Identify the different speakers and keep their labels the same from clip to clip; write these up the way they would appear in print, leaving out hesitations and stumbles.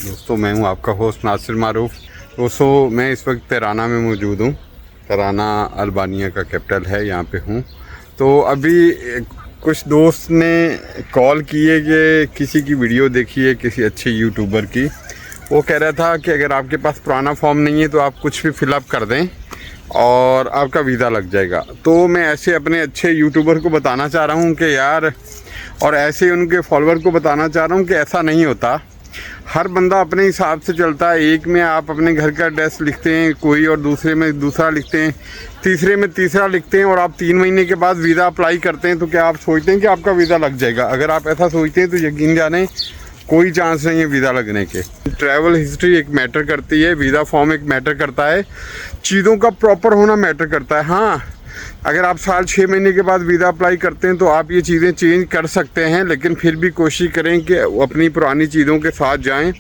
Speaker 1: दोस्तों मैं हूं आपका होस्ट नासिर मारूफ। दोस्तों मैं इस वक्त तिराना में मौजूद हूं। तिराना अल्बानिया का कैपिटल है, यहां पे हूं। तो अभी कुछ दोस्त ने कॉल की है कि किसी की वीडियो देखी है, किसी अच्छे यूट्यूबर की। वो कह रहा था कि अगर आपके पास पुराना फॉर्म नहीं है तो आप कुछ भी फिलअप कर दें और आपका वीज़ा लग जाएगा। तो मैं ऐसे अपने अच्छे यूट्यूबर को बताना चाह रहा हूँ कि यार, और ऐसे उनके फॉलोअर को बताना चाह रहा हूँ कि ऐसा नहीं होता। हर बंदा अपने हिसाब से चलता है। एक में आप अपने घर का एड्रेस लिखते हैं कोई, और दूसरे में दूसरा लिखते हैं, तीसरे में तीसरा लिखते हैं, और आप 3 महीने के बाद वीज़ा अप्लाई करते हैं। तो क्या आप सोचते हैं कि आपका वीज़ा लग जाएगा? अगर आप ऐसा सोचते हैं तो यकीन जाने कोई चांस नहीं है वीज़ा लगने के। ट्रैवल हिस्ट्री एक मैटर करती है, वीज़ा फॉर्म एक मैटर करता है, चीज़ों का प्रॉपर होना मैटर करता है। हाँ, अगर आप साल 6 महीने के बाद वीज़ा अप्लाई करते हैं तो आप ये चीज़ें चेंज कर सकते हैं, लेकिन फिर भी कोशिश करें कि अपनी पुरानी चीज़ों के साथ जाएं।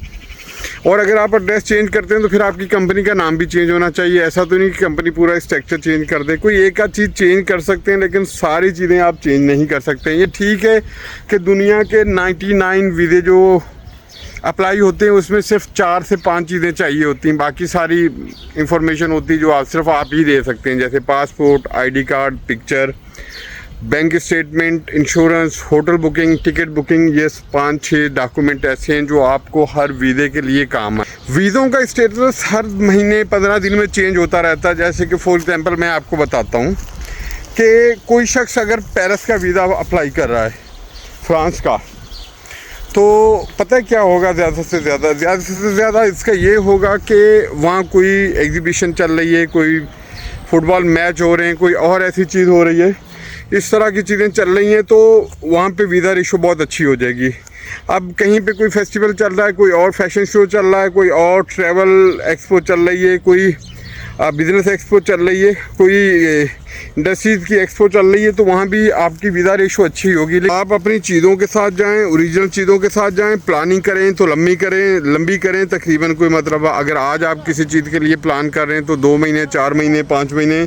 Speaker 1: और अगर आप एड्रेस चेंज करते हैं तो फिर आपकी कंपनी का नाम भी चेंज होना चाहिए। ऐसा तो नहीं कि कंपनी पूरा स्ट्रक्चर चेंज कर दे। कोई एक आध चीज़ चेंज कर सकते हैं, लेकिन सारी चीज़ें आप चेंज नहीं कर सकते। ये ठीक है कि दुनिया के 99 वीज़े जो अप्लाई होते हैं उसमें सिर्फ 4 से 5 चीज़ें चाहिए होती हैं। बाकी सारी इंफॉर्मेशन होती है जो आप सिर्फ आप ही दे सकते हैं, जैसे passport, ID card, picture, bank statement, insurance, hotel booking, ticket booking. ये 5-6 डॉक्यूमेंट ऐसे हैं जो आपको हर वीज़े के लिए काम है। वीज़ों का स्टेटस हर महीने 15 दिन में चेंज होता रहता है। जैसे कि फॉर एग्जांपल मैं आपको बताता हूँ कि कोई शख्स अगर पेरिस का वीज़ा अप्लाई कर रहा है, फ्रांस का, तो पता है क्या होगा? ज़्यादा से ज़्यादा इसका ये होगा कि वहाँ कोई एग्जीबिशन चल रही है, कोई फुटबॉल मैच हो रहे हैं, कोई और ऐसी चीज़ हो रही है, इस तरह की चीज़ें चल रही हैं, तो वहाँ पे वीज़ा रेशो बहुत अच्छी हो जाएगी। अब कहीं पे कोई फेस्टिवल चल रहा है, कोई और फैशन शो चल रहा है, कोई और ट्रैवल एक्सपो चल रही है, कोई बिज़नेस एक्सपो चल रही है, कोई इंडस्ट्रीज़ की एक्सपो चल रही है, तो वहाँ भी आपकी वीज़ा रेशो अच्छी होगी। आप अपनी चीज़ों के साथ जाएं, ओरिजिनल चीज़ों के साथ जाएं। प्लानिंग करें तो लंबी करें तकरीबन। कोई मतलब अगर आज आप किसी चीज़ के लिए प्लान कर रहे हैं तो 2 महीने, 4 महीने, 5 महीने,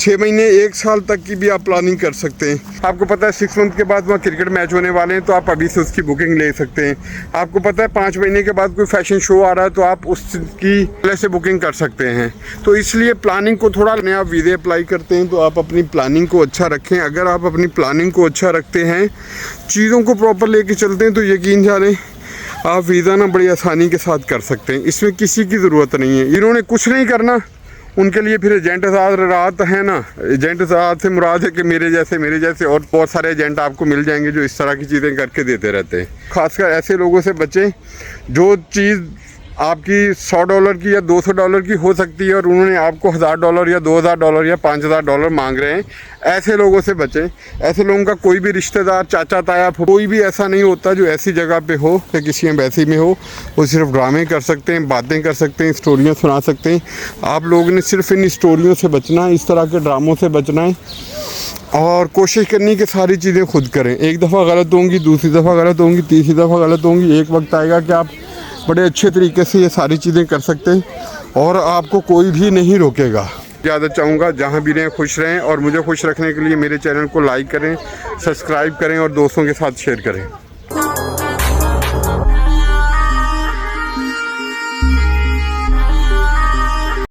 Speaker 1: 6 महीने, 1 साल तक की भी आप प्लानिंग कर सकते हैं। आपको पता है 6 मंथ के बाद वहाँ क्रिकेट मैच होने वाले हैं, तो आप अभी से उसकी बुकिंग ले सकते हैं। आपको पता है 5 महीने के बाद कोई फैशन शो आ रहा है, तो आप उसकी पहले से बुकिंग कर सकते हैं। तो इसलिए प्लानिंग को थोड़ा, आप वीज़े अप्लाई करते हैं तो आप अपनी प्लानिंग को अच्छा रखें। अगर आप अपनी प्लानिंग को अच्छा रखते हैं, चीज़ों को प्रॉपर लेके चलते हैं, तो यकीन जाने आप वीज़ा ना बड़ी आसानी के साथ कर सकते हैं। इसमें किसी की ज़रूरत नहीं है। जिन्होंने कुछ नहीं करना उनके लिए फिर एजेंट रात है ना। एजेंट साथ से मुराद है कि मेरे जैसे और बहुत सारे एजेंट आपको मिल जाएंगे जो इस तरह की चीज़ें करके देते रहते हैं। खासकर ऐसे लोगों से बचें जो चीज़ आपकी $100 की या $200 की हो सकती है और उन्होंने आपको $1000 या $2000 या $5000 मांग रहे हैं। ऐसे लोगों से बचें। ऐसे लोगों का कोई भी रिश्तेदार, चाचा ताया, कोई भी ऐसा नहीं होता जो ऐसी जगह पे हो या किसी एम्बेसी में हो। वो सिर्फ ड्रामे कर सकते हैं, बातें कर सकते हैं, स्टोरियाँ सुना सकते हैं। आप लोगों ने सिर्फ इन स्टोरियों से बचना है, इस तरह के ड्रामों से बचना है, और कोशिश करनी कि सारी चीज़ें खुद करें। एक दफ़ा गलत होंगी, दूसरी दफ़ा गलत होंगी, तीसरी दफ़ा गलत होंगी। एक वक्त आएगा कि आप बड़े अच्छे तरीके से ये सारी चीज़ें कर सकते हैं और आपको कोई भी नहीं रोकेगा। ज़्यादा चाहूँगा जहाँ भी रहें खुश रहें, और मुझे खुश रखने के लिए मेरे चैनल को लाइक करें, सब्सक्राइब करें और दोस्तों के साथ शेयर करें।